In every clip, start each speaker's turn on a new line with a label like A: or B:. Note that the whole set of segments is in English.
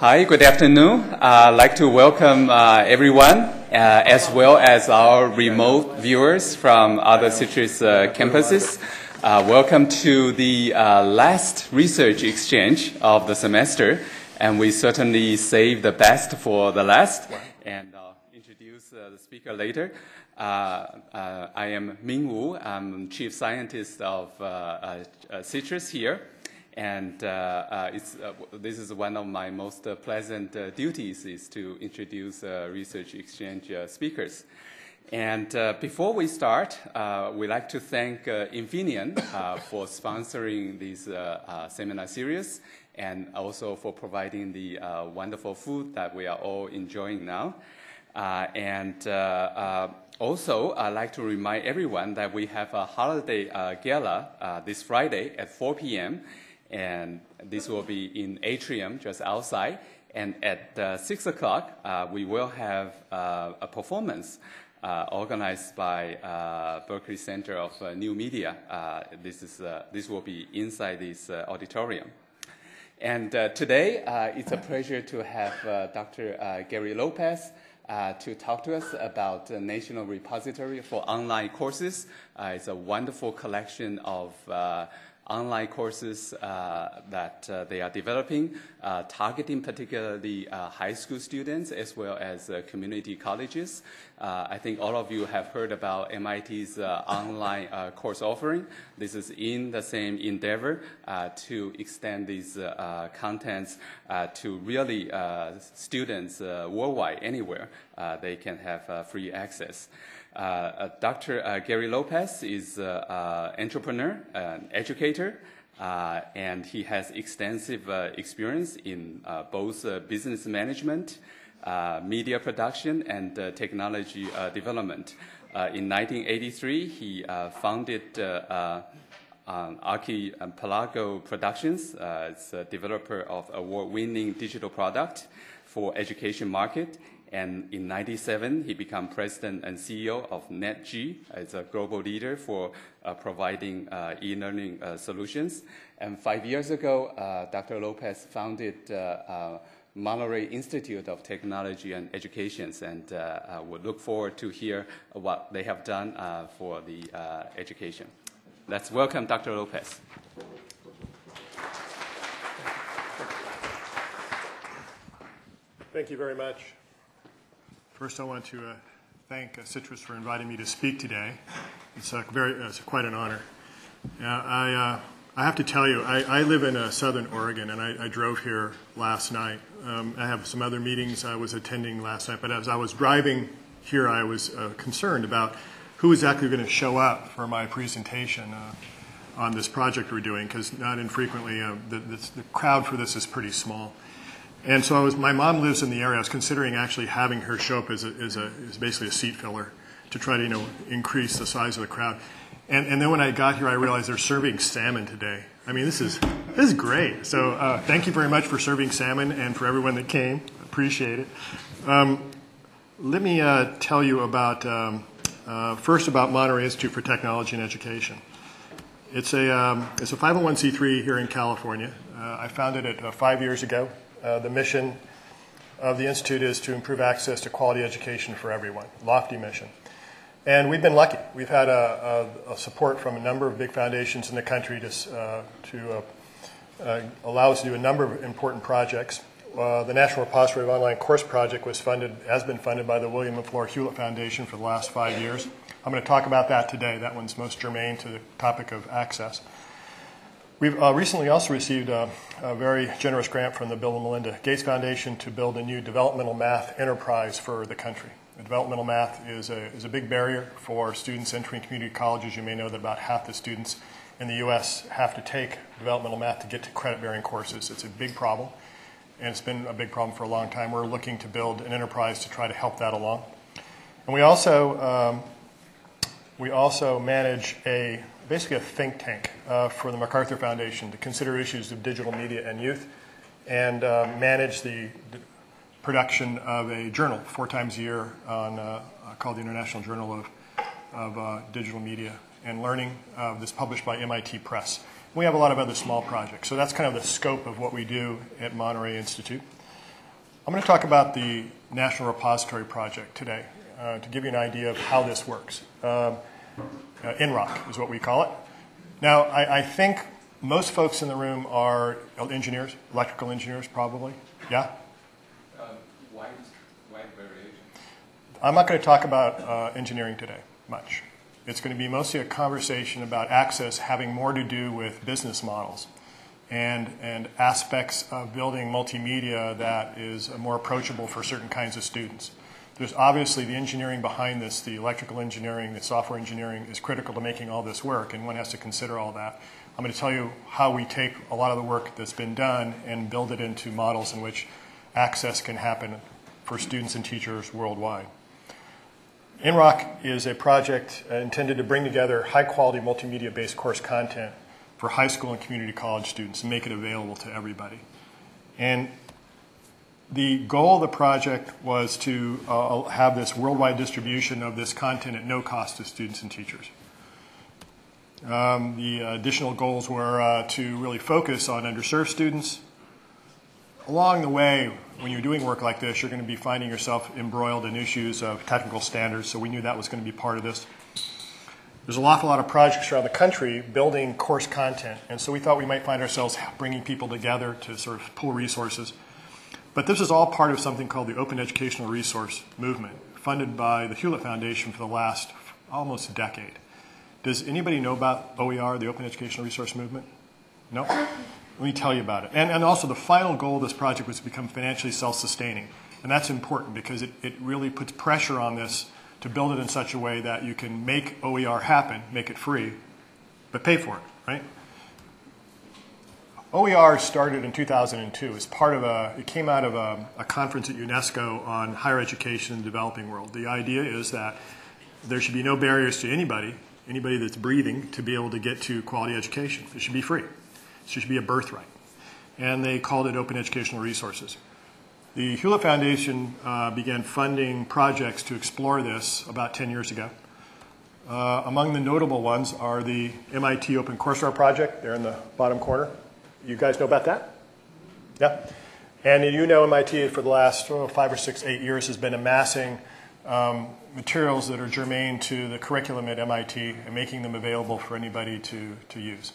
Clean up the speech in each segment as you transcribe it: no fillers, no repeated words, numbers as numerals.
A: Hi, good afternoon. I'd like to welcome everyone, as well as our remote viewers from other CITRIS campuses. Welcome to the last research exchange of the semester, and we certainly save the best for the last, and I'll introduce the speaker later. I am Ming Wu. I'm Chief Scientist of CITRIS here. And this is one of my most pleasant duties is to introduce research exchange speakers. And before we start, we'd like to thank Infineon for sponsoring this seminar series and also for providing the wonderful food that we are all enjoying now. Also, I'd like to remind everyone that we have a holiday gala this Friday at 4 p.m. And this will be in atrium just outside. And at 6 o'clock, we will have a performance organized by Berkeley Center of New Media. This will be inside this auditorium. And today, it's a pleasure to have Dr. Gary Lopez to talk to us about the National Repository for Online Courses. It's a wonderful collection of online courses that they are developing, targeting particularly high school students as well as community colleges. I think all of you have heard about MIT's online course offering. This is in the same endeavor to extend these contents to really students worldwide, anywhere they can have free access. Dr. Gary Lopez is an entrepreneur, an educator, and he has extensive experience in both business management, media production, and technology development. In 1983, he founded Archipelago Productions. It's a developer of award-winning digital product for education market. And in 1997, he became president and CEO of NETg. It's a global leader for providing e-learning solutions. And 5 years ago, Dr. Lopez founded Monterey Institute of Technology and Education, and we'll look forward to hear what they have done for the education. Let's welcome Dr. Lopez.
B: Thank you very much. First, I want to thank CITRIS for inviting me to speak today. It's quite an honor. I have to tell you, I live in Southern Oregon, and I drove here last night. I have some other meetings I was attending last night, but as I was driving here, I was concerned about who is actually going to show up for my presentation on this project we're doing, because not infrequently the crowd for this is pretty small. And so my mom lives in the area. I was considering actually having her show up as basically a seat filler to try to increase the size of the crowd. And then when I got here, I realized they're serving salmon today. I mean, this is great. So thank you very much for serving salmon and for everyone that came. Appreciate it. Let me tell you about first about Monterey Institute for Technology and Education. It's a 501c3 here in California. I founded it 5 years ago. The mission of the Institute is to improve access to quality education for everyone, lofty mission. And we've been lucky. We've had a support from a number of big foundations in the country to allow us to do a number of important projects. The National Repository of Online Course Project has been funded by the William and Flora Hewlett Foundation for the last 5 years. I'm going to talk about that today. That one's most germane to the topic of access. We've recently also received a very generous grant from the Bill and Melinda Gates Foundation to build a new developmental math enterprise for the country. Developmental math is a big barrier for students entering community colleges. You may know that about half the students in the U.S. have to take developmental math to get to credit-bearing courses. It's a big problem, and it's been a big problem for a long time. We're looking to build an enterprise to try to help that along. And we also manage basically a think tank for the MacArthur Foundation to consider issues of digital media and youth, and manage the production of a journal 4 times a year called the International Journal of Digital Media and Learning that's published by MIT Press. We have a lot of other small projects. So that's kind of the scope of what we do at Monterey Institute. I'm going to talk about the National Repository Project today to give you an idea of how this works. NROC is what we call it. Now, I think most folks in the room are engineers, electrical engineers probably. Yeah?
A: Wide variation.
B: I'm not going to talk about engineering today much. It's going to be mostly a conversation about access having more to do with business models and aspects of building multimedia that is more approachable for certain kinds of students. There's obviously the engineering behind this, the electrical engineering, the software engineering is critical to making all this work, and one has to consider all that. I'm going to tell you how we take a lot of the work that's been done and build it into models in which access can happen for students and teachers worldwide. NROC is a project intended to bring together high-quality multimedia-based course content for high school and community college students and make it available to everybody. And the goal of the project was to have this worldwide distribution of this content at no cost to students and teachers. The additional goals were to really focus on underserved students. Along the way, when you're doing work like this, you're going to be finding yourself embroiled in issues of technical standards, so we knew that was going to be part of this. There's an awful lot of projects around the country building course content, and so we thought we might find ourselves bringing people together to sort of pool resources. But this is all part of something called the Open Educational Resource Movement, funded by the Hewlett Foundation for the last almost a decade. Does anybody know about OER, the Open Educational Resource Movement? No? Let me tell you about it. And also the final goal of this project was to become financially self-sustaining. And that's important because it really puts pressure on this to build it in such a way that you can make OER happen, make it free, but pay for it, right? OER started in 2002 as part of it came out of a conference at UNESCO on higher education in the developing world. The idea is that there should be no barriers to anybody that's breathing to be able to get to quality education. It should be free. It should be a birthright. And they called it Open Educational Resources. The Hewlett Foundation began funding projects to explore this about 10 years ago. Among the notable ones are the MIT Open Courseware project. They're in the bottom corner. You guys know about that? Yeah? And you know MIT for the last 5 or 6, 8 years has been amassing materials that are germane to the curriculum at MIT and making them available for anybody to use.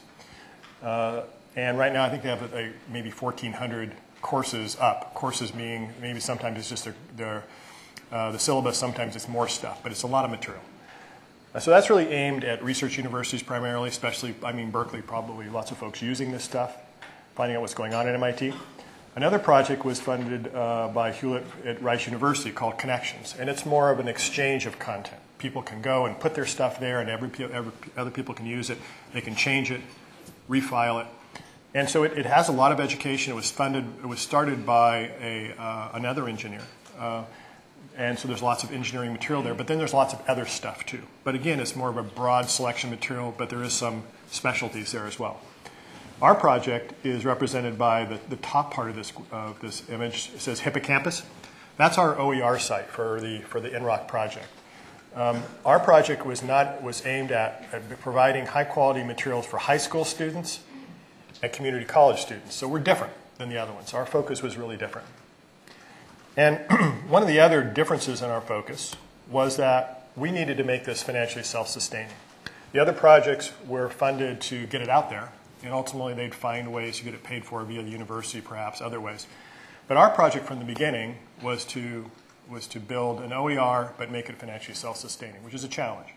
B: And right now I think they have maybe 1,400 courses up. Courses meaning maybe sometimes it's just the syllabus, sometimes it's more stuff, but it's a lot of material. So that's really aimed at research universities primarily, especially, I mean, Berkeley probably, lots of folks using this stuff, finding out what's going on at MIT. Another project was funded by Hewlett at Rice University called Connections, and it's more of an exchange of content. People can go and put their stuff there, and other people can use it. They can change it, refile it. And so it has a lot of education. It was started by another engineer. And so there's lots of engineering material there, but then there's lots of other stuff too. But again, it's more of a broad selection material, but there is some specialties there as well. Our project is represented by the top part of this image. It says Hippocampus. That's our OER site for the NROC project. Our project was aimed at providing high quality materials for high school students and community college students. So we're different than the other ones. Our focus was really different. And one of the other differences in our focus was that we needed to make this financially self-sustaining. The other projects were funded to get it out there, and ultimately they'd find ways to get it paid for via the university, perhaps other ways. But our project from the beginning was to build an OER but make it financially self-sustaining, which is a challenge.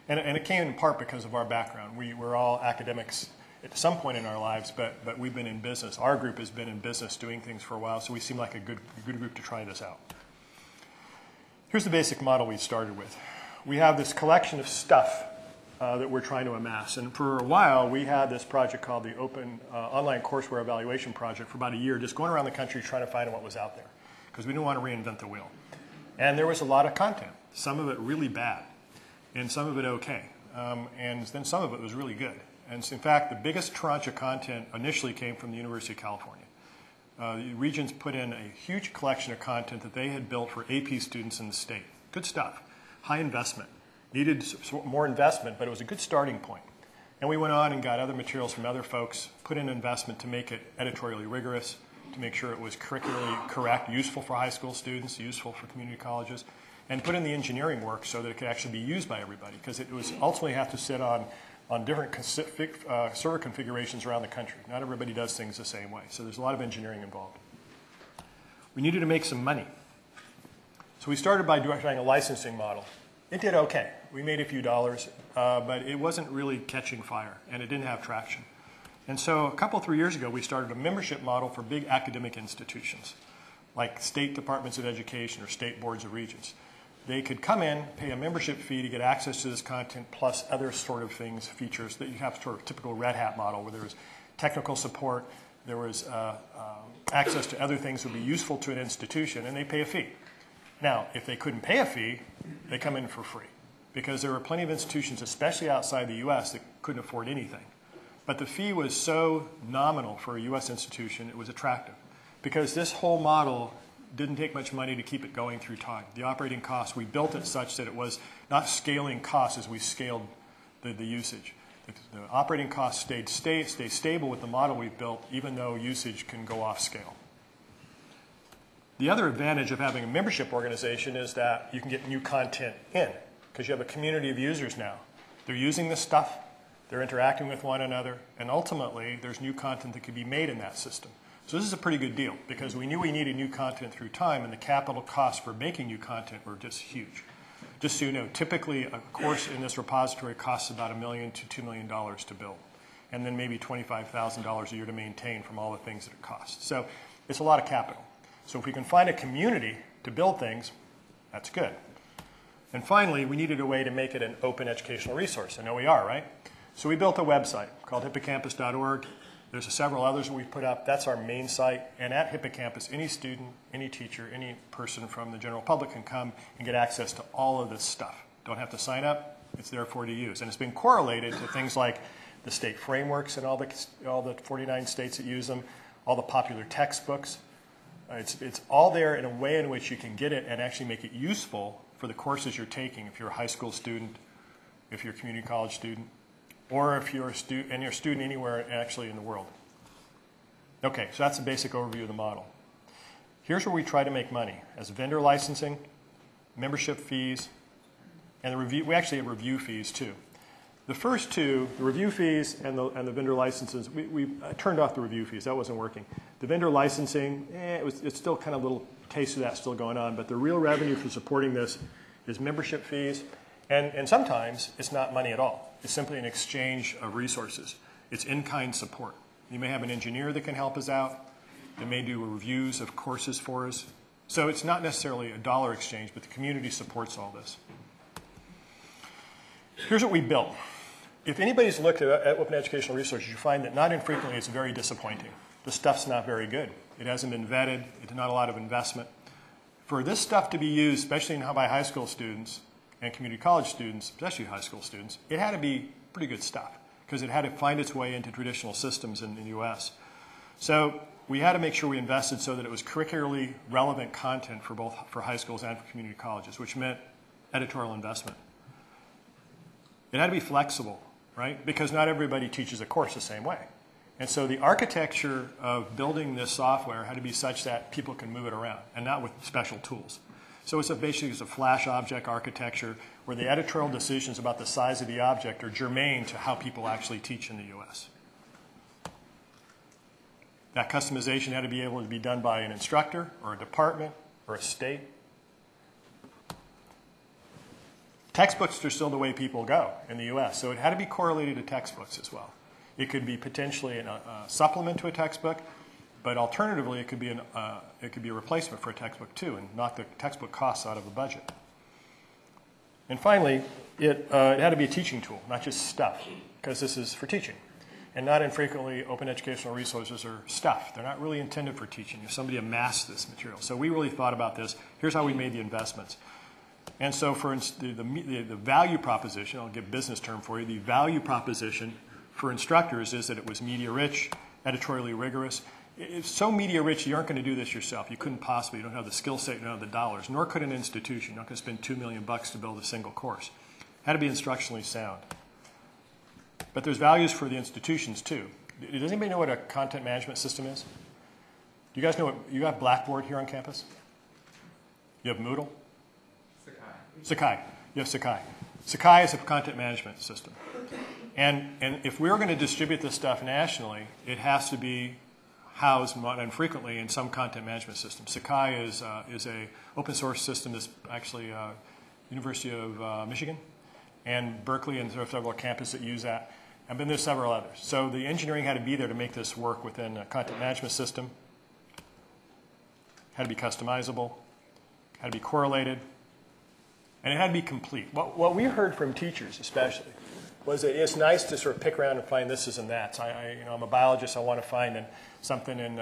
B: And it came in part because of our background. We're all academics at some point in our lives, but we've been in business. Our group has been in business doing things for a while, so we seem like a good group to try this out. Here's the basic model we started with. We have this collection of stuff that we're trying to amass. And for a while, we had this project called the Open Online Courseware Evaluation Project for about a year, just going around the country trying to find what was out there, because we didn't want to reinvent the wheel. And there was a lot of content, some of it really bad, and some of it okay. And then some of it was really good. And in fact, the biggest tranche of content initially came from the University of California. The Regents put in a huge collection of content that they had built for AP students in the state. Good stuff, high investment. Needed more investment, but it was a good starting point. And we went on and got other materials from other folks, put in investment to make it editorially rigorous, to make sure it was curricularly correct, useful for high school students, useful for community colleges, and put in the engineering work so that it could actually be used by everybody, because it was ultimately have to sit on different server configurations around the country. Not everybody does things the same way, so there's a lot of engineering involved. We needed to make some money. So we started by trying a licensing model. It did okay. We made a few dollars, but it wasn't really catching fire, and it didn't have traction. And so a couple, 3 years ago, we started a membership model for big academic institutions, like state departments of education or state boards of regents. They could come in, pay a membership fee to get access to this content, plus other sort of things, features that you have sort of typical Red Hat model, where there was technical support, there was access to other things that would be useful to an institution, and they pay a fee. Now, if they couldn't pay a fee, they come in for free, because there were plenty of institutions, especially outside the US, that couldn't afford anything. But the fee was so nominal for a US institution, it was attractive, because this whole model didn't take much money to keep it going through time. The operating costs, we built it such that it was not scaling costs as we scaled the usage. The operating costs stayed stable with the model we've built, even though usage can go off scale. The other advantage of having a membership organization is that you can get new content in, because you have a community of users now. They're using this stuff, they're interacting with one another, and ultimately there's new content that can be made in that system. So this is a pretty good deal, because we knew we needed new content through time, and the capital costs for making new content were just huge. Just so you know, typically a course in this repository costs about $1 million to $2 million to build, and then maybe $25,000 a year to maintain from all the things that it costs. So it's a lot of capital. So if we can find a community to build things, that's good. And finally, we needed a way to make it an open educational resource. I know we are, right? So we built a website called hippocampus.org. There's several others that we've put up. That's our main site. And at Hippocampus, any student, any teacher, any person from the general public can come and get access to all of this stuff. Don't have to sign up. It's there for you to use. And it's been correlated to things like the state frameworks and all the 49 states that use them, all the popular textbooks. It's all there in a way in which you can get it and actually make it useful for the courses you're taking, if you're a high school student, if you're a community college student, or if you're a student anywhere actually in the world. Okay, so that's a basic overview of the model. Here's where we try to make money: as vendor licensing, membership fees, and the review. We actually have review fees too. The first two, the review fees and the vendor licenses, we turned off the review fees. That wasn't working. The vendor licensing, it's still kind of a little taste of that still going on, but the real revenue for supporting this is membership fees, and sometimes it's not money at all. It's simply an exchange of resources. It's in-kind support. You may have an engineer that can help us out. They may do reviews of courses for us. So it's not necessarily a dollar exchange, but the community supports all this. Here's what we built. If anybody's looked at open educational resources, you find that not infrequently it's very disappointing. The stuff's not very good. It hasn't been vetted. It's not a lot of investment. For this stuff to be used, especially by high school students and community college students, especially high school students, it had to be pretty good stuff, because it had to find its way into traditional systems in the US. So we had to make sure we invested so that it was curricularly relevant content for both for high schools and for community colleges, which meant editorial investment. It had to be flexible, right? Because not everybody teaches a course the same way. And so the architecture of building this software had to be such that people can move it around, and not with special tools. So basically it's a flash object architecture where the editorial decisions about the size of the object are germane to how people actually teach in the US. That customization had to be able to be done by an instructor or a department or a state. Textbooks are still the way people go in the US, so it had to be correlated to textbooks as well. It could be potentially a supplement to a textbook, but alternatively it could be a replacement for a textbook too, and knock the textbook costs out of the budget. And finally, it had to be a teaching tool, not just stuff, because this is for teaching. And not infrequently, open educational resources are stuff. They're not really intended for teaching. If somebody amassed this material. So we really thought about this. Here's how we made the investments. And so for the value proposition, I'll give a business term for you, the value proposition for instructors is that it was media-rich, editorially rigorous. It's so media-rich, you aren't going to do this yourself. You couldn't possibly. You don't have the skill set, you don't have the dollars, nor could an institution. You're not going to spend $2 million to build a single course. It had to be instructionally sound. But there's values for the institutions, too. Does anybody know what a content management system is? Do you guys know what, you have Blackboard here on campus? You have Moodle? Sakai. You have Sakai. Sakai is a content management system. And if we're going to distribute this stuff nationally, it has to be housed not infrequently in some content management system. Sakai is a open source system that's actually University of Michigan and Berkeley, and there are several campuses that use that. And then there's several others. So the engineering had to be there to make this work within a content management system. Had to be customizable, had to be correlated, and it had to be complete. What we heard from teachers especially was that it's nice to sort of pick around and find thises and that's. I'm a biologist, I want to find something in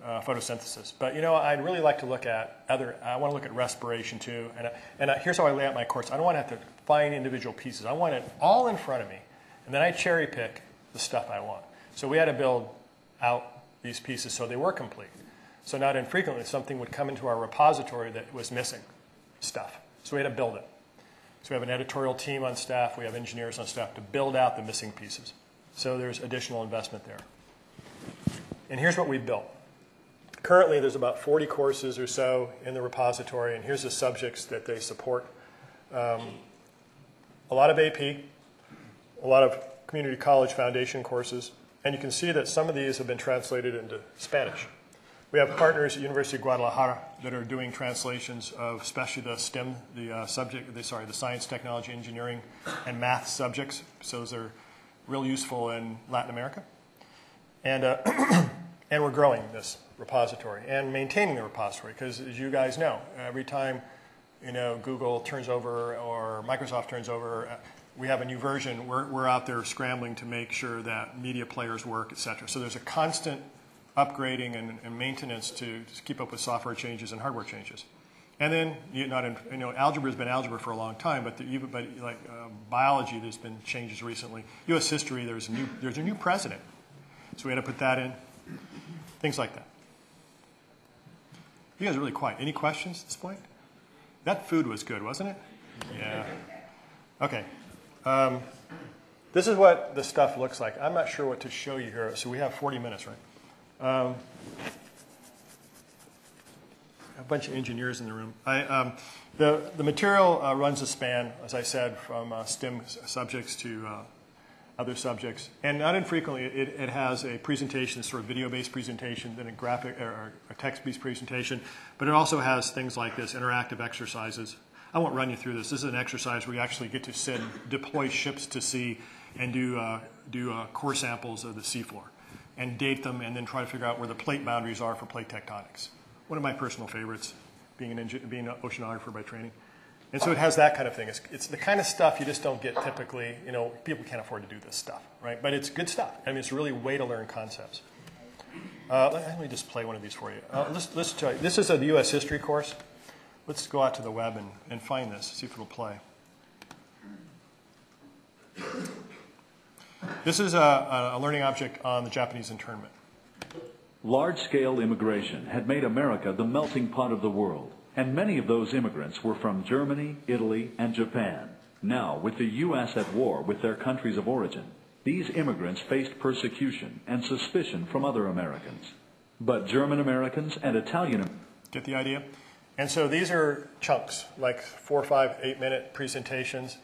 B: photosynthesis. But I'd really like to look at I want to look at respiration too. And here's how I lay out my course. I don't want to have to find individual pieces. I want it all in front of me. And then I cherry pick the stuff I want. So we had to build out these pieces so they were complete. So not infrequently, something would come into our repository that was missing stuff. So we had to build it. So we have an editorial team on staff. We have engineers on staff to build out the missing pieces. So there's additional investment there. And here's what we built. Currently, there's about 40 courses or so in the repository, and here's the subjects that they support. A lot of AP, a lot of community college foundation courses, and you can see that some of these have been translated into Spanish. We have partners at University of Guadalajara that are doing translations of especially the STEM, the science, technology, engineering, and math subjects. So those are real useful in Latin America. And, and we're growing this repository and maintaining the repository because, as you guys know, every time Google turns over or Microsoft turns over, we have a new version. We're out there scrambling to make sure that media players work, et cetera. So there's a constant upgrading and maintenance to keep up with software changes and hardware changes. And then, algebra has been algebra for a long time, but biology, there's been changes recently. U.S. history, there's a new president, so we had to put that in. Things like that. You guys are really quiet. Any questions at this point? That food was good, wasn't it? Yeah. Okay. This is what the stuff looks like. I'm not sure what to show you here, so we have 40 minutes, right? A bunch of engineers in the room. The material runs a span, as I said, from STEM subjects to other subjects. And not infrequently, it has a presentation, sort of video-based presentation, then a graphic or a text-based presentation. But it also has things like this, interactive exercises. I won't run you through this. This is an exercise where you actually get to deploy ships to sea and do core samples of the seafloor and date them and then try to figure out where the plate boundaries are for plate tectonics. One of my personal favorites, being an oceanographer by training. And so it has that kind of thing. It's the kind of stuff you just don't get typically. People can't afford to do this stuff, right? But it's good stuff. I mean, it's really a way to learn concepts. Let me just play one of these for you. Let's try. This is a U.S. history course. Let's go out to the web and find this, see if it'll play. This is a learning object on the Japanese internment.
C: Large-scale immigration had made America the melting pot of the world, and many of those immigrants were from Germany, Italy, and Japan. Now, with the U.S. at war with their countries of origin, these immigrants faced persecution and suspicion from other Americans. But German Americans and Italian...
B: Get the idea? And so these are chunks, like 4, 5, 8-minute presentations.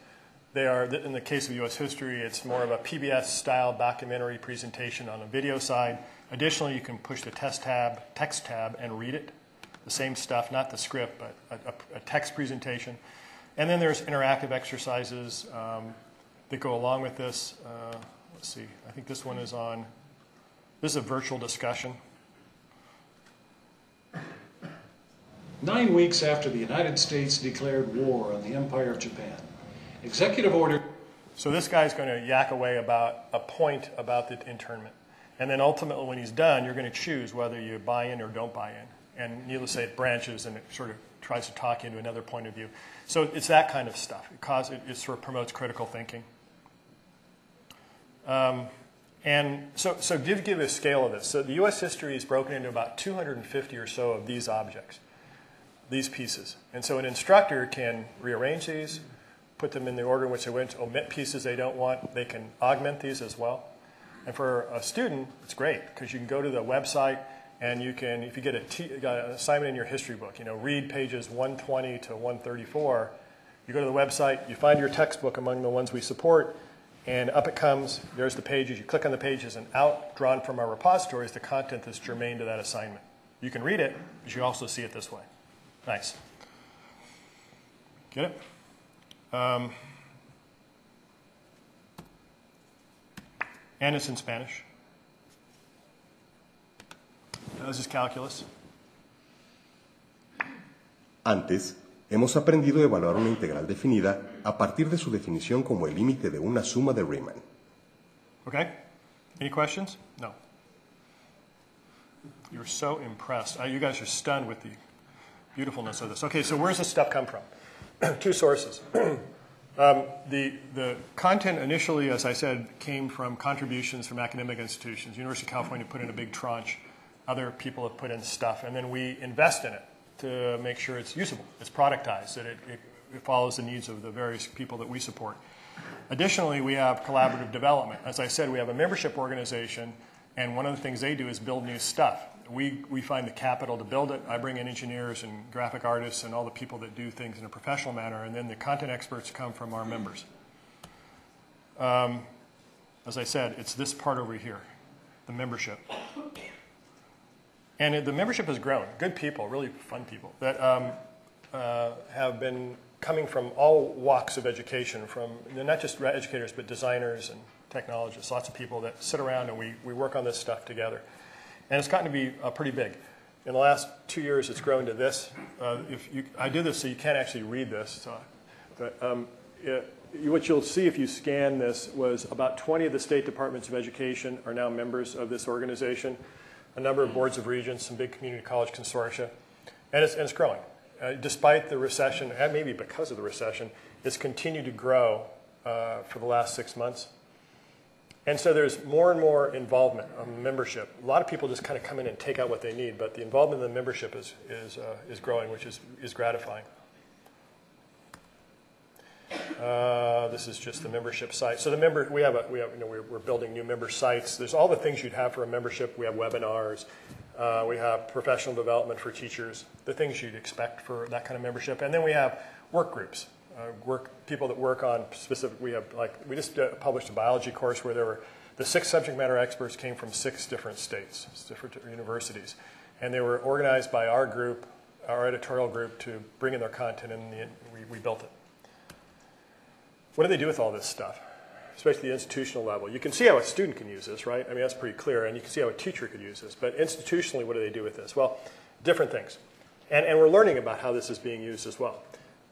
B: They are, in the case of U.S. history, it's more of a PBS-style documentary presentation on the video side. Additionally, you can push the text tab, and read it. The same stuff, not the script, but a text presentation. And then there's interactive exercises that go along with this. Let's see, I think this one is on, this is a virtual discussion.
D: 9 weeks after the United States declared war on the Empire of Japan, Executive Order...
B: So this guy's going to yak away about a point about the internment. And then ultimately when he's done, you're going to choose whether you buy in or don't buy in. And needless to say, it branches and it sort of tries to talk you into another point of view. So it's that kind of stuff. It sort of promotes critical thinking. And so to give you a scale of this, so the U.S. history is broken into about 250 or so of these objects, these pieces. And so an instructor can rearrange these, put them in the order in which they went, omit pieces they don't want. They can augment these as well. And for a student, it's great because you can go to the website And you can, if you get an assignment in your history book, read pages 120 to 134, you go to the website, you find your textbook among the ones we support, and up it comes, there's the pages, you click on the pages, and out, drawn from our repository, is the content that's germane to that assignment. You can read it, but you also see it this way. Nice. Get it? And it's in Spanish. This is calculus.
E: Antes, hemos aprendido a evaluar una integral definida a partir de su definición como el límite de una suma de Riemann.
B: Okay. Any questions? No. You're so impressed. You guys are stunned with the beautifulness of this. Okay, so where's this stuff come from? Two sources. The content initially, as I said, came from contributions from academic institutions. University of California put in a big tranche. Other people have put in stuff, and then we invest in it to make sure it's usable, it's productized, that it follows the needs of the various people that we support. Additionally, we have collaborative development. As I said, we have a membership organization, and one of the things they do is build new stuff. We find the capital to build it. I bring in engineers and graphic artists and all the people that do things in a professional manner, and then the content experts come from our members. As I said, it's this part over here, the membership. And the membership has grown. Good people, really fun people, that have been coming from all walks of education, from not just educators, but designers and technologists, lots of people that sit around and we work on this stuff together. And it's gotten to be pretty big. In the last 2 years, it's grown to this. I did this so you can't actually read this. What you'll see if you scan this was about 20 of the state departments of education are now members of this organization. A number of boards of regents, some big community college consortia, and it's growing. Despite the recession, and maybe because of the recession, it's continued to grow for the last 6 months. And so there's more and more involvement of membership. A lot of people just kind of come in and take out what they need, but the involvement in the membership is growing, which is gratifying. This is just the membership site. So we're building new member sites. There's all the things you'd have for a membership. We have webinars. We have professional development for teachers, the things you'd expect for that kind of membership. And then we have work groups, people that work on specific. We just published a biology course where the 6 subject matter experts came from 6 different states, different universities, and they were organized by our group, our editorial group, to bring in their content, and we built it. What do they do with all this stuff, especially the institutional level? You can see how a student can use this, right? I mean, that's pretty clear, and you can see how a teacher could use this. But institutionally, what do they do with this? Well, different things. And we're learning about how this is being used as well.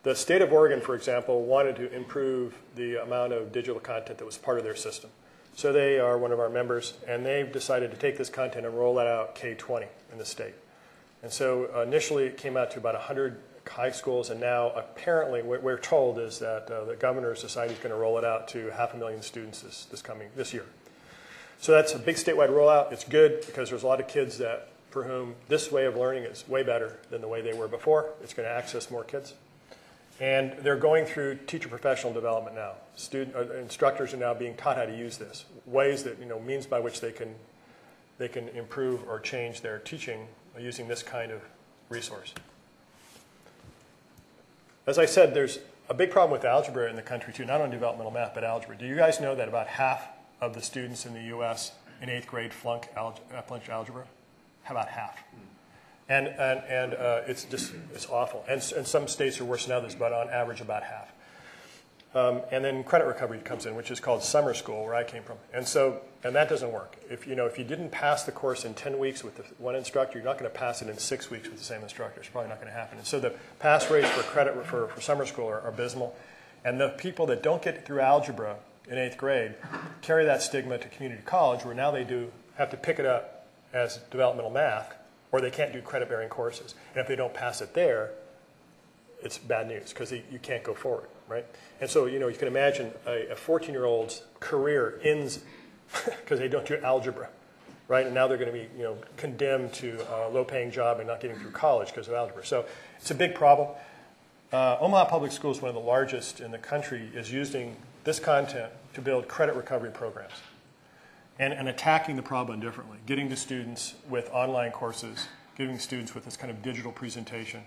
B: The state of Oregon, for example, wanted to improve the amount of digital content that was part of their system. So they are one of our members, and they've decided to take this content and roll that out K-20 in the state. And so initially, it came out to about 100 high schools, and now apparently what we're told is that the governor's decided he's going to roll it out to 500,000 students this year. So that's a big statewide rollout. It's good because there's a lot of kids for whom this way of learning is way better than the way they were before. It's going to access more kids. And they're going through teacher professional development now. Instructors are now being taught how to use this, ways that, means by which they can improve or change their teaching using this kind of resource. As I said, there's a big problem with algebra in the country too, not only developmental math, but algebra. Do you guys know that about half of the students in the U.S. in 8th grade flunk algebra? How about half? And it's awful. And some states are worse now. There's on average about half. And then credit recovery comes in, which is called summer school, where I came from. And that doesn't work. If you didn't pass the course in 10 weeks with one instructor, you're not going to pass it in 6 weeks with the same instructor. It's probably not going to happen. And so the pass rates for credit for summer school are abysmal. And the people that don't get through algebra in 8th grade carry that stigma to community college, where now they have to pick it up as developmental math, or they can't do credit-bearing courses. And if they don't pass it there, it's bad news because you can't go forward, right? And so, you can imagine a 14-year-old's career ends because they don't do algebra, right? And now they're going to be, condemned to a low-paying job and not getting through college because of algebra. So it's a big problem. Omaha Public Schools, one of the largest in the country, is using this content to build credit recovery programs. and attacking the problem differently, getting to students with online courses, giving students with this kind of digital presentation.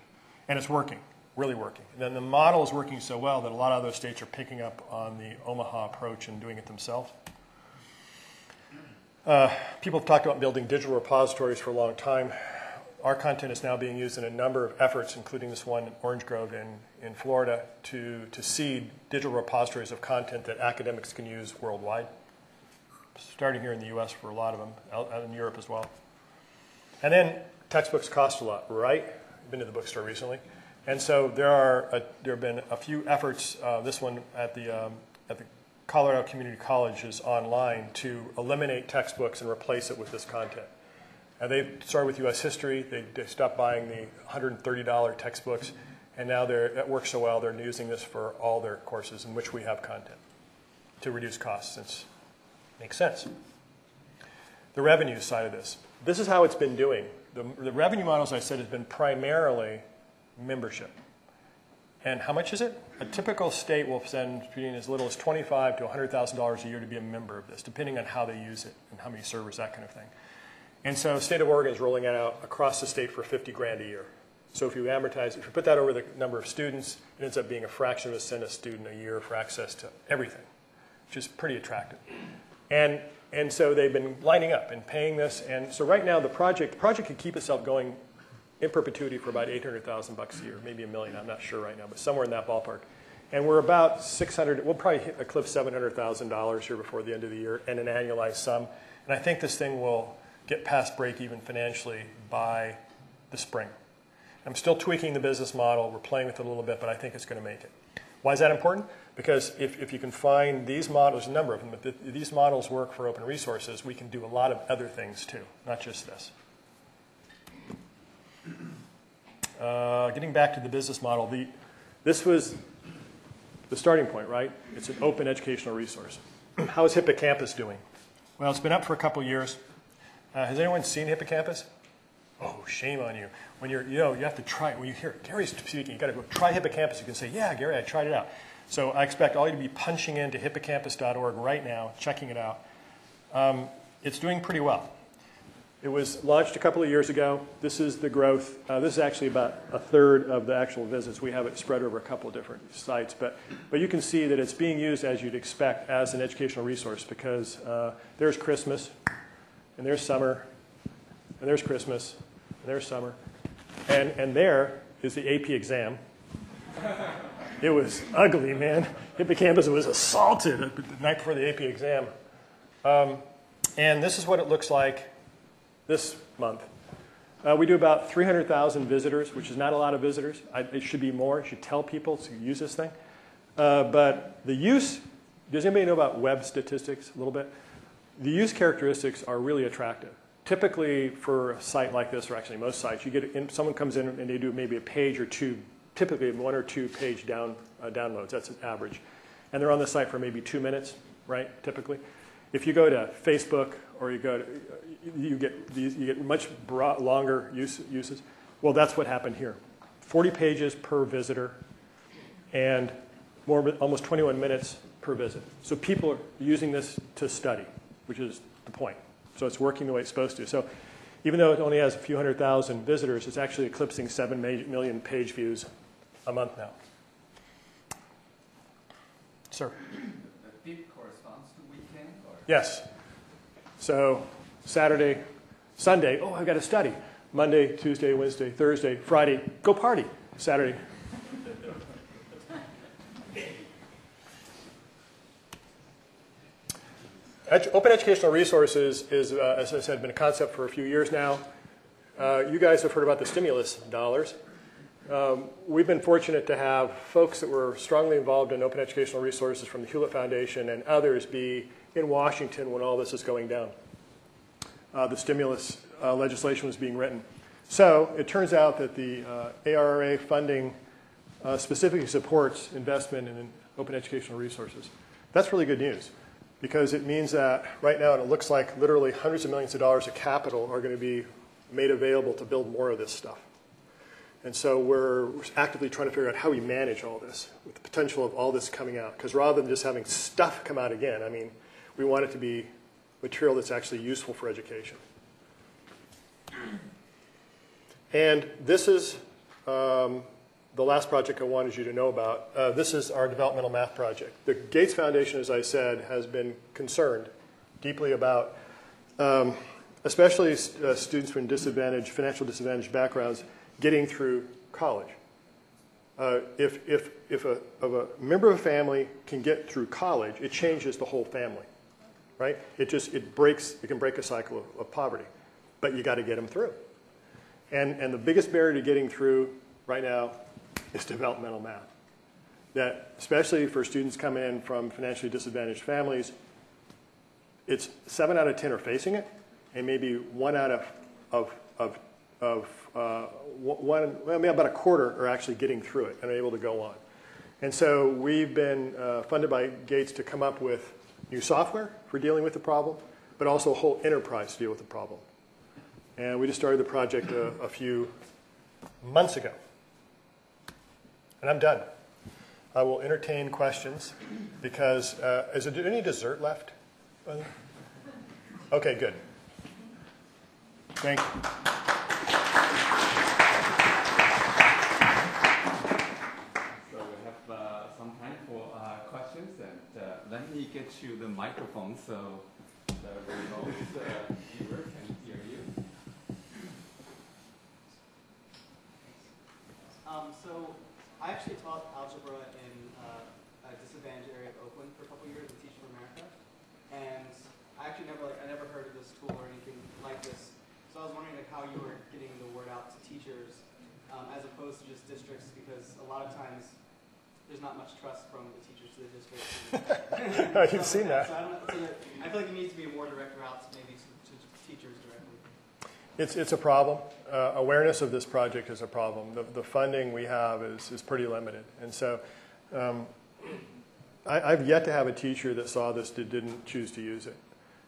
B: And it's working, really working. And then the model is working so well that a lot of other states are picking up on the Omaha approach and doing it themselves. People have talked about building digital repositories for a long time. Our content is now being used in a number of efforts, including this one in Orange Grove in Florida, to seed digital repositories of content that academics can use worldwide. Starting here in the US for a lot of them, out in Europe as well. And then textbooks cost a lot, right? I've been to the bookstore recently. And so there have been a few efforts, this one at the Colorado Community College is online, to eliminate textbooks and replace it with this content. They started with U.S. history. They stopped buying the $130 textbooks, and now it works so well they're using this for all their courses in which we have content to reduce costs. It makes sense. The revenue side of this. This is how it's been doing. The revenue model, as I said, has been primarily membership. And how much is it? A typical state will spend between as little as $25,000 to $100,000 a year to be a member of this, depending on how they use it and how many servers, that kind of thing. And so the state of Oregon is rolling it out across the state for $50,000 a year. So if you amortize, if you put that over the number of students, it ends up being a fraction of a cent a student a year for access to everything, which is pretty attractive. And so they've been lining up and paying this. And so right now the project could keep itself going in perpetuity for about $800,000 a year, maybe $1 million. I'm not sure right now, but somewhere in that ballpark. And we're about 600. We'll probably eclipse $700,000 here before the end of the year, and an annualized sum. And I think this thing will get past break even financially by the spring. I'm still tweaking the business model. We're playing with it a little bit, but I think it's going to make it. Why is that important? Because if you can find these models, a number of them, if these models work for open resources, we can do a lot of other things too, not just this. Getting back to the business model, this was the starting point, right? It's an open educational resource. How is Hippocampus doing? Well, it's been up for a couple years. Has anyone seen Hippocampus? Oh, shame on you. When you have to try it. When you hear Gary's speaking, you got to go try Hippocampus. You can say, yeah, Gary, I tried it out. So I expect all you to be punching into hippocampus.org right now, checking it out. It's doing pretty well. It was launched a couple of years ago. This is the growth. This is actually about a third of the actual visits. We have it spread over a couple of different sites. But you can see that it's being used, as you'd expect, as an educational resource, because there's Christmas, and there's summer, and there's Christmas, and there's summer. And there is the AP exam. It was ugly, man. Hippocampus was assaulted the night before the AP exam. And this is what it looks like this month. We do about 300,000 visitors, which is not a lot of visitors. It should be more. You should tell people to use this thing. But the use, does anybody know about web statistics a little bit? The use characteristics are really attractive. Typically for a site like this, or actually most sites, someone comes in and they do maybe a page or two, typically 1 or 2 page downloads. That's an average. And they're on the site for maybe 2 minutes, right, typically. If you go to Facebook or you get much longer uses. Well, that's what happened here. 40 pages per visitor and almost 21 minutes per visit. So people are using this to study, which is the point. So it's working the way it's supposed to. So even though it only has a few 100,000 visitors, it's actually eclipsing 7 million page views a month now. Sir?
A: The dip corresponds to weekend? Or?
B: Yes. So Saturday, Sunday, oh, I've got to study. Monday, Tuesday, Wednesday, Thursday, Friday, go party. Saturday. Open educational resources is, as I said, been a concept for a few years now. You guys have heard about the stimulus dollars. We've been fortunate to have folks that were strongly involved in open educational resources from the Hewlett Foundation and others be in Washington when all this is going down. The stimulus legislation was being written. So it turns out that the ARRA funding specifically supports investment in open educational resources. That's really good news, because it means that right now it looks like literally hundreds of millions of dollars of capital are going to be made available to build more of this stuff. And so we're actively trying to figure out how we manage all this with the potential of all this coming out. Because rather than just having stuff come out again, I mean, we want it to be material that's actually useful for education. And this is the last project I wanted you to know about. This is our developmental math project. The Gates Foundation, as I said, has been concerned deeply about, especially students from financial disadvantaged backgrounds, getting through college. If a member of a family can get through college, it changes the whole family, right? It can break a cycle of poverty, but you got to get them through. And the biggest barrier to getting through right now is developmental math. That, especially for students coming in from financially disadvantaged families, it's 7 out of 10 are facing it, and maybe 1 out of maybe about a quarter are actually getting through it and are able to go on. And so we've been funded by Gates to come up with new software for dealing with the problem, but also a whole enterprise to deal with the problem. And we just started the project a few months ago. And I'm done. I will entertain questions because, is there any dessert left? Okay, good. Thank you.
A: So we have some time for questions, and let me get you the microphone so the remote viewer can hear you.
F: So I actually taught algebra in a disadvantaged area of Oakland for a couple years at Teach for America, and I actually never heard of this tool or anything like this. So I was wondering how you were getting the word out to teachers as opposed to just districts, because a lot of times there's not much trust from the teachers to the districts.
B: You've seen that.
F: So I feel like it needs to be a more direct route, maybe to teachers directly.
B: It's a problem. Awareness of this project is a problem. The funding we have is pretty limited. And so I've yet to have a teacher that saw this that didn't choose to use it.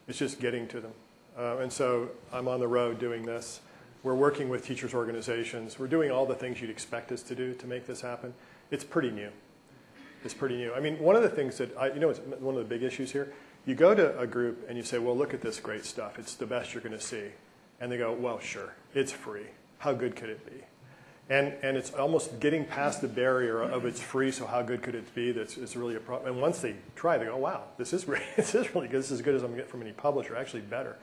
B: It's just getting to them. And so I'm on the road doing this. We're working with teachers' organizations. We're doing all the things you'd expect us to do to make this happen. It's pretty new. It's pretty new. I mean, one of the things that, it's one of the big issues here. You go to a group and you say, well, look at this great stuff. It's the best you're going to see. And they go, well, sure, it's free. How good could it be? And it's almost getting past the barrier of it's free, so how good could it be? It's really a problem. And once they try, they go, wow, this is really good. This is as good as I'm going to get from any publisher, actually better.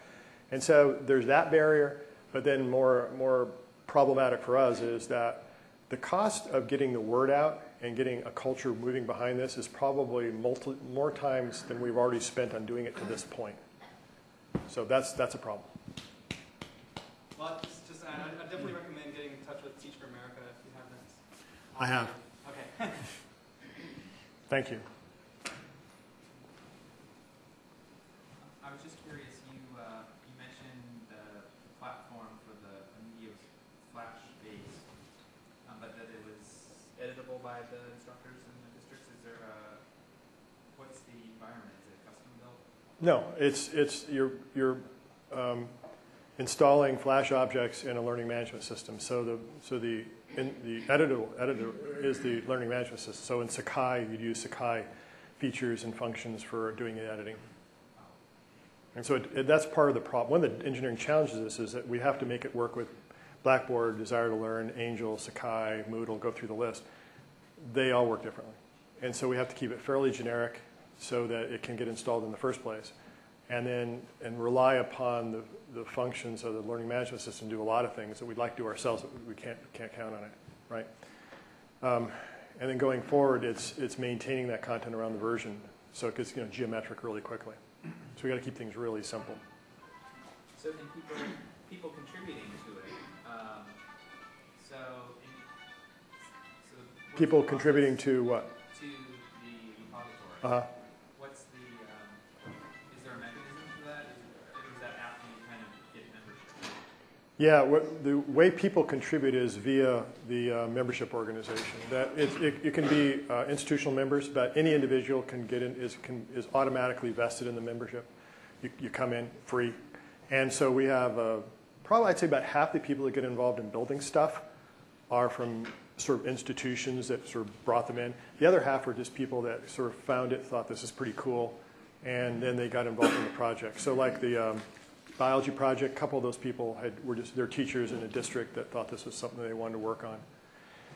B: And so there's that barrier. But then more problematic for us is that the cost of getting the word out and getting a culture moving behind this is probably more times than we've already spent on doing it to this point. So that's a problem.
F: Well, I definitely recommend getting in touch with Teach for America if you haven't.
B: I have.
F: Okay.
B: Thank you.
G: I was just curious, you mentioned the platform for the media flash base, but that it was editable by the instructors in the districts. Is there what's the environment? Is it custom built?
B: No, it's you're installing Flash objects in a learning management system. So the editor is the learning management system. So in Sakai, you'd use Sakai features and functions for doing the editing. And so that's part of the problem. One of the engineering challenges of this is that we have to make it work with Blackboard, Desire to Learn, Angel, Sakai, Moodle, go through the list. They all work differently. And so we have to keep it fairly generic so that it can get installed in the first place. And rely upon the functions of the learning management system to do a lot of things that we'd like to do ourselves, but we can't count on it, right? And then going forward, it's maintaining that content around the version so it gets geometric really quickly. So we got to keep things really simple.
G: So and people contributing to it.
B: People contributing to what?
G: To the repository.
B: Uh-huh.
G: What's the is there a mechanism for that? Is that after you kind of get membership?
B: Yeah, the way people contribute is via the membership organization. That it can be institutional members, but any individual can get in is automatically vested in the membership. You come in free, and so we have probably I'd say about half the people that get involved in building stuff are from sort of institutions that sort of brought them in. The other half are just people that sort of found it, thought this is pretty cool, and then they got involved in the project. So like the biology project, a couple of those people were just their teachers in a district that thought this was something they wanted to work on.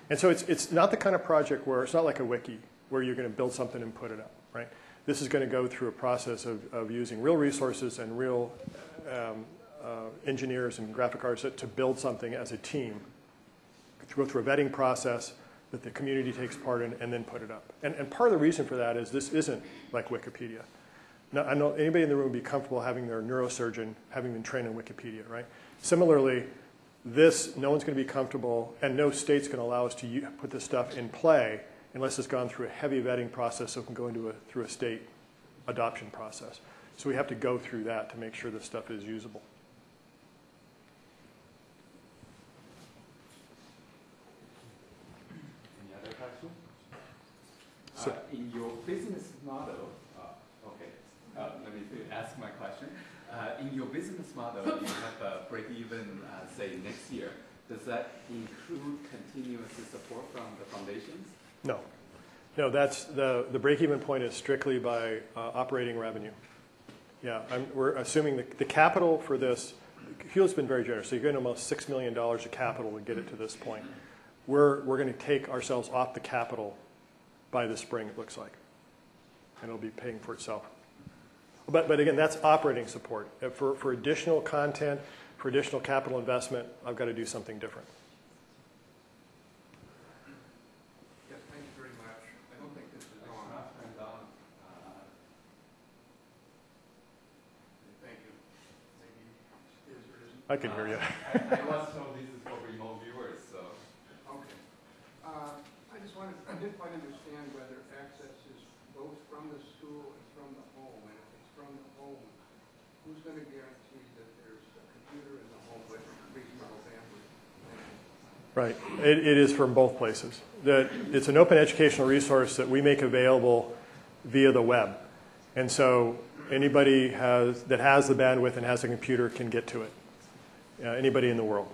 B: And so it's not the kind of project where, it's not like a wiki, where you're going to build something and put it up, right? This is going to go through a process of using real resources and real engineers and graphic artists to build something as a team, to go through a vetting process that the community takes part in, and then put it up. And part of the reason for that is this isn't like Wikipedia. Now, I know anybody in the room would be comfortable having their neurosurgeon having been trained in Wikipedia, right? Similarly, this, no one's going to be comfortable, and no state's going to allow us to put this stuff in play unless it's gone through a heavy vetting process so it can go through a state adoption process. So we have to go through that to make sure this stuff is usable.
A: Any other questions?
B: So,
A: in your business model, let me ask my question. In your business model, you have a break-even, say, next year. Does that include continuous support from the foundations?
B: no. No, that's the break-even point is strictly by operating revenue. Yeah, we're assuming the capital for this, Hewlett's been very generous. So you're getting almost $6 million of capital to get it to this point. We're going to take ourselves off the capital by the spring, it looks like. And it'll be paying for itself. But again, that's operating support. For additional content, for additional capital investment, I've got to do something different.
H: Yes, thank you very much. I don't think this is on. Thank you. Maybe it is or isn't.
B: I can hear you.
A: I was told this is for remote viewers, so.
H: Okay. I didn't quite understand whether access is both from the school and from the home. And if it's from the home, who's going to guarantee that there's a computer in the home with reasonable bandwidth?
B: Right. It is from both places. It's an open educational resource that we make available via the web. And so anybody that has the bandwidth and has a computer can get to it. Anybody in the world.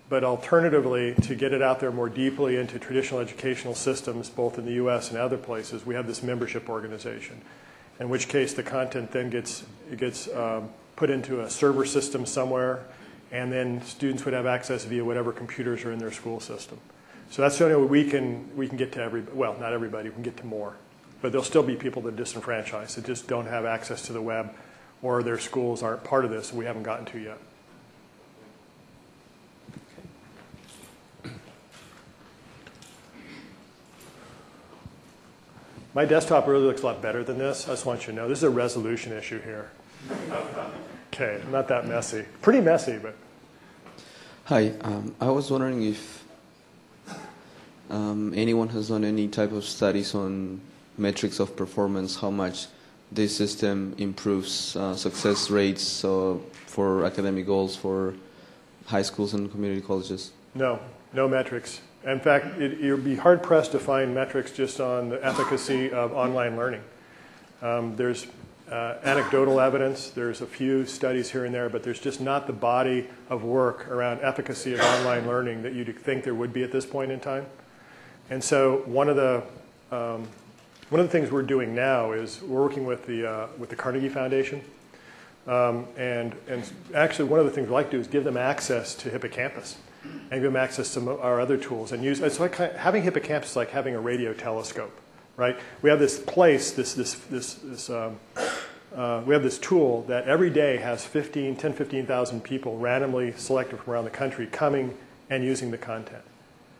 B: But alternatively, to get it out there more deeply into traditional educational systems, both in the U.S. and other places, we have this membership organization, in which case the content then gets put into a server system somewhere, and then students would have access via whatever computers are in their school system. So that's the only way we can get to everybody. Well, not everybody. We can get to more. But there'll still be people that are disenfranchised that just don't have access to the web, or their schools aren't part of this and we haven't gotten to yet. My desktop really looks a lot better than this. I just want you to know. This is a resolution issue here. Okay, not that messy. Pretty messy, but.
I: Hi, I was wondering if anyone has done any type of studies on metrics of performance, how much this system improves success rates for academic goals for high schools and community colleges?
B: No metrics. In fact, you'd be hard-pressed to find metrics just on the efficacy of online learning. There's anecdotal evidence. There's a few studies here and there, but there's just not the body of work around efficacy of online learning that you'd think there would be at this point in time. And so one of the things we're doing now is we're working with the Carnegie Foundation. And actually, one of the things we like to do is give them access to Hippocampus. And give them access to our other tools and use. It's like having Hippocampus is like having a radio telescope, right? We have this place, we have this tool that every day has 15,000 people randomly selected from around the country coming and using the content.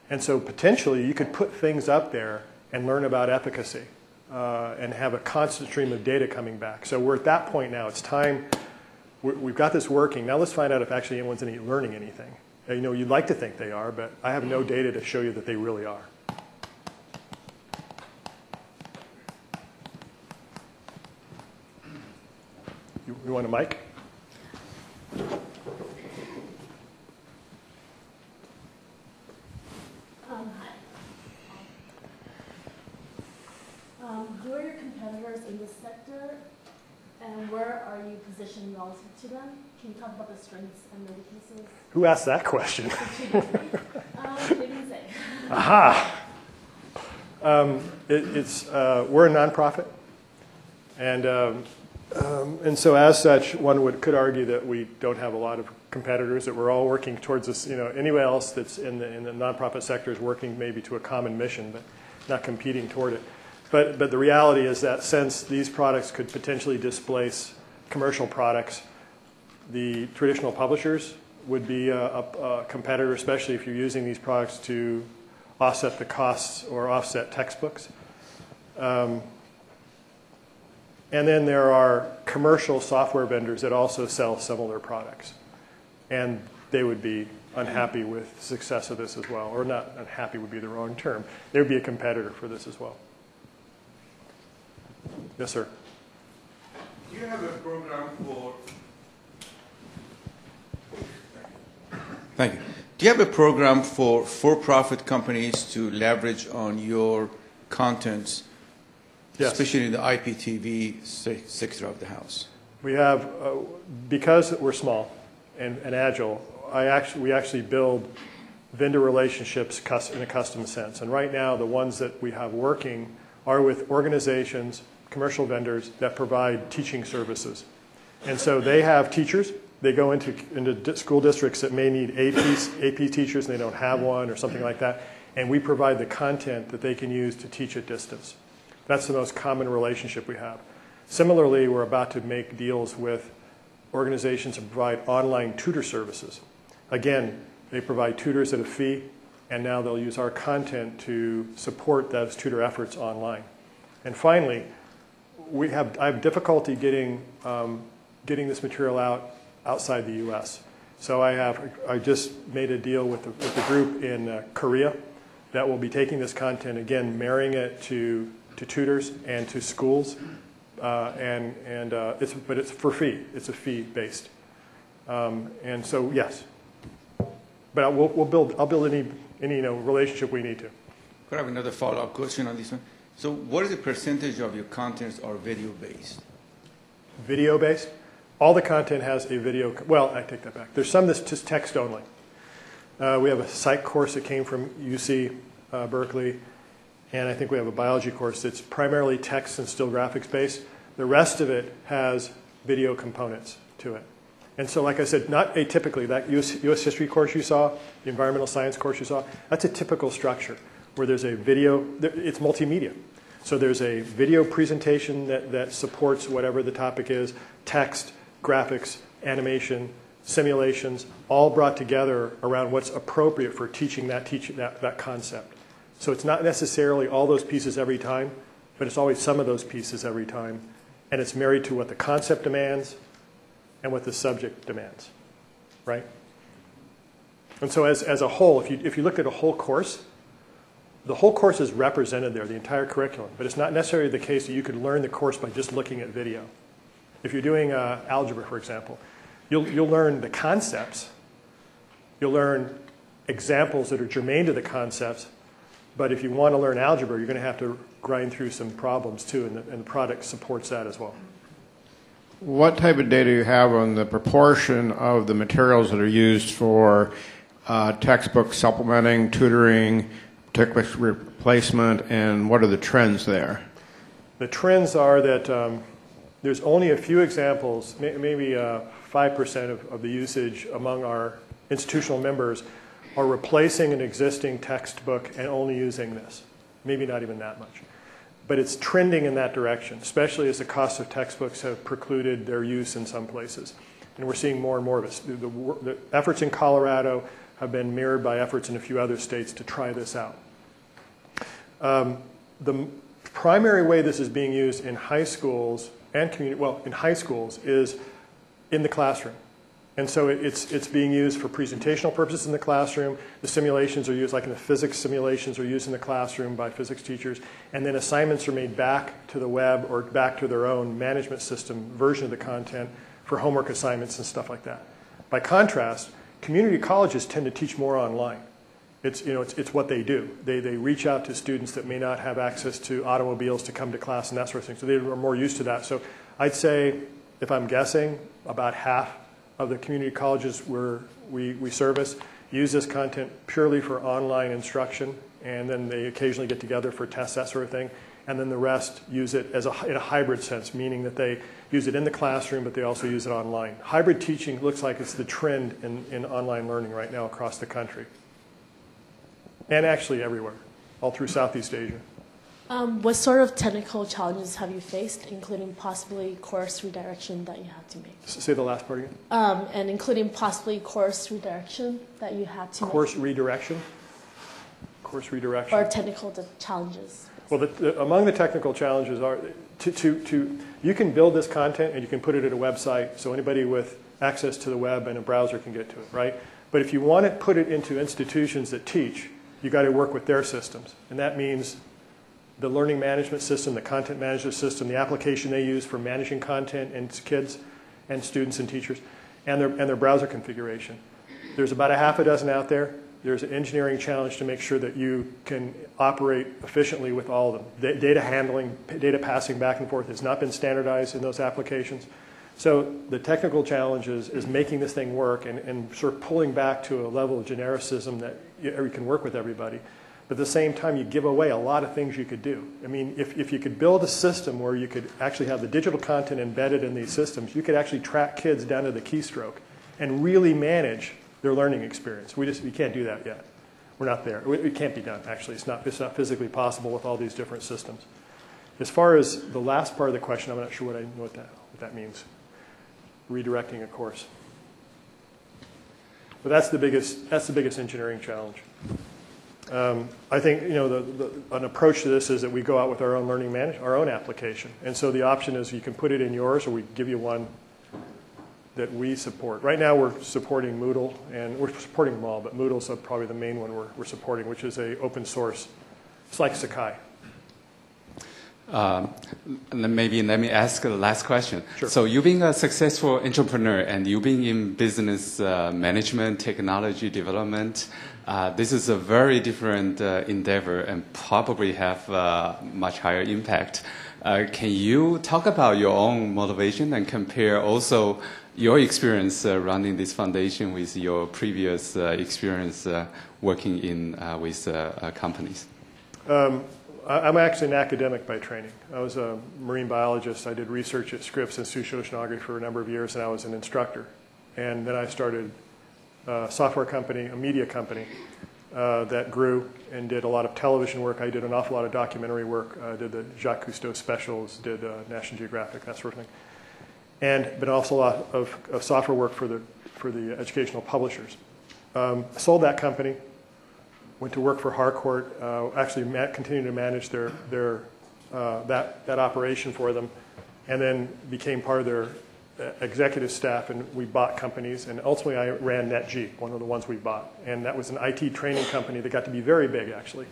B: And so potentially you could put things up there and learn about efficacy and have a constant stream of data coming back. So we're at that point now. It's time. We've got this working. Now let's find out if actually anyone's learning anything. You know, you'd like to think they are, but I have no data to show you that they really are. You want a mic?
J: Hi. Who are your competitors in this sector, and where are you positioned relative to them? Can you talk about the strengths and the weaknesses?
B: Who asked that question?
J: They didn't say.
B: Aha! We're a nonprofit, and And so as such, one could argue that we don't have a lot of competitors, that we're all working towards this, anyone else that's in the nonprofit sector is working maybe to a common mission, but not competing toward it. But the reality is that since these products could potentially displace commercial products, the traditional publishers would be a competitor, especially if you're using these products to offset the costs or offset textbooks. And then there are commercial software vendors that also sell similar products. And they would be unhappy with the success of this as well. Or not unhappy would be the wrong term. They would be a competitor for this as well. Yes, sir.
K: Do you have a program for... Thank you. Do you have a program for for-profit companies to leverage on your contents? Yes. Especially in the IPTV sector of the house.
B: We have, because we're small and agile, we actually build vendor relationships in a custom sense. And right now, the ones that we have working are with organizations, commercial vendors that provide teaching services. And so they have teachers. They go into school districts that may need AP teachers and they don't have one or something like that. And we provide the content that they can use to teach at distance. That's the most common relationship we have. Similarly, we're about to make deals with organizations that provide online tutor services. Again, they provide tutors at a fee, and now they'll use our content to support those tutor efforts online. And finally, I have difficulty getting this material outside the U.S. So I just made a deal with the group in Korea that will be taking this content, again, marrying it to tutors and to schools, but it's for fee. It's a fee based, and so yes. But I'll build any relationship we need to.
K: Could I have another follow-up question on this one? So, what is the percentage of your contents are video based?
B: Video based? All the content has a video. Well, I take that back. There's some that's just text only. We have a psych course that came from UC Berkeley. And I think we have a biology course that's primarily text and still graphics based. The rest of it has video components to it. And so, like I said, not atypically, that US history course you saw, the environmental science course you saw, that's a typical structure where there's a video, it's multimedia. So there's a video presentation that supports whatever the topic is, text, graphics, animation, simulations, all brought together around what's appropriate for teaching that concept. So it's not necessarily all those pieces every time, but it's always some of those pieces every time. And it's married to what the concept demands and what the subject demands, right? And so as a whole, if you look at a whole course, the whole course is represented there, the entire curriculum. But it's not necessarily the case that you could learn the course by just looking at video. If you're doing algebra, for example, you'll learn the concepts. You'll learn examples that are germane to the concepts. But if you want to learn algebra, you're going to have to grind through some problems too, and the product supports that as well.
L: What type of data do you have on the proportion of the materials that are used for textbook supplementing, tutoring, textbook replacement, and what are the trends there?
B: The trends are that there's only a few examples, maybe 5% of the usage among our institutional members are replacing an existing textbook and only using this. Maybe not even that much. But it's trending in that direction, especially as the cost of textbooks have precluded their use in some places. And we're seeing more and more of this. The efforts in Colorado have been mirrored by efforts in a few other states to try this out. The primary way this is being used in high schools and in high schools is in the classroom. And so it's being used for presentational purposes in the classroom. The simulations are used, like in the physics simulations are used in the classroom by physics teachers. And then assignments are made back to the web or back to their own management system version of the content for homework assignments and stuff like that. By contrast, community colleges tend to teach more online. It's what they do. They reach out to students that may not have access to automobiles to come to class and that sort of thing. So they are more used to that. So I'd say, if I'm guessing, about half of the community colleges we service use this content purely for online instruction, and then they occasionally get together for tests, that sort of thing. And then the rest use it in a hybrid sense, meaning that they use it in the classroom, but they also use it online. Hybrid teaching looks like it's the trend in online learning right now across the country. And actually everywhere, all through Southeast Asia.
J: What sort of technical challenges have you faced, including possibly course redirection that you had to make?
B: Say the last part again.
J: And including possibly course redirection that you had to
B: Course
J: make.
B: redirection? Course redirection.
J: Or technical challenges.
B: Well, among the technical challenges are, you can build this content and you can put it at a website so anybody with access to the web and a browser can get to it, right? But if you want to put it into institutions that teach, you got to work with their systems. And that means the learning management system, the content management system, the application they use for managing content and kids and students and teachers, and their browser configuration. There's about a half a dozen out there. There's an engineering challenge to make sure that you can operate efficiently with all of them. Data handling, data passing back and forth has not been standardized in those applications. So the technical challenge is making this thing work and sort of pulling back to a level of genericism that you can work with everybody. But at the same time, you give away a lot of things you could do. I mean, if you could build a system where you could actually have the digital content embedded in these systems, you could actually track kids down to the keystroke and really manage their learning experience. We can't do that yet. We're not there. It can't be done, actually. It's not physically possible with all these different systems. As far as the last part of the question, I'm not sure what that means. Redirecting a course. But that's the biggest engineering challenge. I think an approach to this is that we go out with our own learning our own application, and so the option is you can put it in yours, or we give you one that we support. Right now we're supporting Moodle, and we're supporting them all, but Moodle's probably the main one we're supporting, which is a open source. It's like Sakai.
A: Maybe let me ask the last question.
B: Sure.
A: So you've been a successful entrepreneur and you've been in business management, technology development. This is a very different endeavor and probably have much higher impact. Can you talk about your own motivation and compare also your experience running this foundation with your previous experience working with companies?
B: I'm actually an academic by training. I was a marine biologist. I did research at Scripps Institute of Oceanography for a number of years, and I was an instructor. And then I started a software company, a media company, that grew and did a lot of television work. I did an awful lot of documentary work. I did the Jacques Cousteau specials, did National Geographic, that sort of thing. But also a lot of software work for the educational publishers. Sold that company. Went to work for Harcourt, actually continued to manage that operation for them, and then became part of their executive staff, and we bought companies, and ultimately I ran NETg, one of the ones we bought, and that was an IT training company that got to be very big, actually.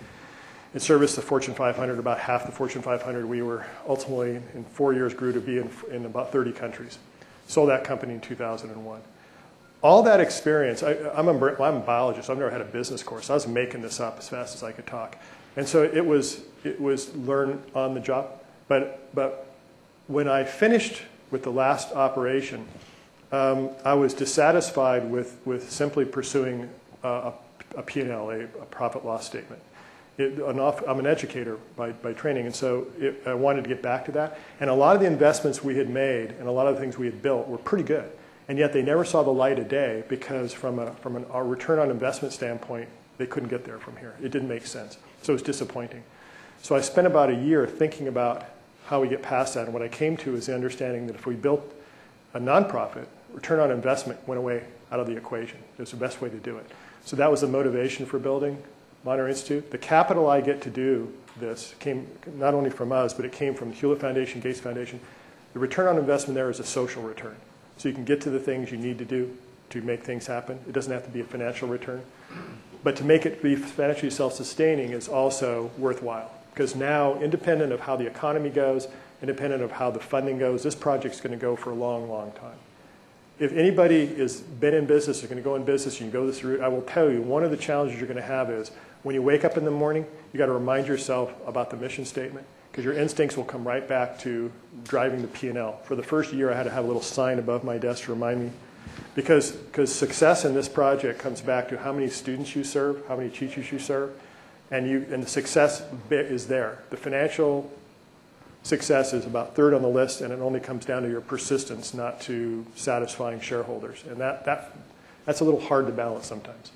B: It serviced the Fortune 500, about half the Fortune 500. We were ultimately, in 4 years, grew to be in about 30 countries. Sold that company in 2001. All that experience, I'm a biologist. I've never had a business course. I was making this up as fast as I could talk. And so it was learn on the job. But when I finished with the last operation, I was dissatisfied with simply pursuing a P&L, a profit loss statement. I'm an educator by training, and so I wanted to get back to that. And a lot of the investments we had made and a lot of the things we had built were pretty good. And yet they never saw the light of day because from a return on investment standpoint, they couldn't get there from here. It didn't make sense. So it was disappointing. So I spent about a year thinking about how we get past that. And what I came to is the understanding that if we built a nonprofit, return on investment went away out of the equation. It was the best way to do it. So that was the motivation for building Monterey Institute. The capital I get to do this came not only from us, but it came from the Hewlett Foundation, Gates Foundation. The return on investment there is a social return. So you can get to the things you need to do to make things happen. It doesn't have to be a financial return. But to make it be financially self-sustaining is also worthwhile. Because now, independent of how the economy goes, independent of how the funding goes, this project's going to go for a long, long time. If anybody has been in business or going to go in business, you can go this route, I will tell you, one of the challenges you're going to have is when you wake up in the morning, you got to remind yourself about the mission statement. Because your instincts will come right back to driving the P&L. For the first year, I had to have a little sign above my desk to remind me. Because success in this project comes back to how many students you serve, how many teachers you serve, and the success bit is there. The financial success is about third on the list, and it only comes down to your persistence, not to satisfying shareholders. And that's a little hard to balance sometimes.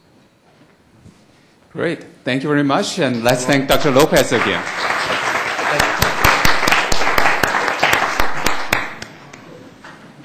A: Great. Thank you very much. And let's thank Dr. Lopez again.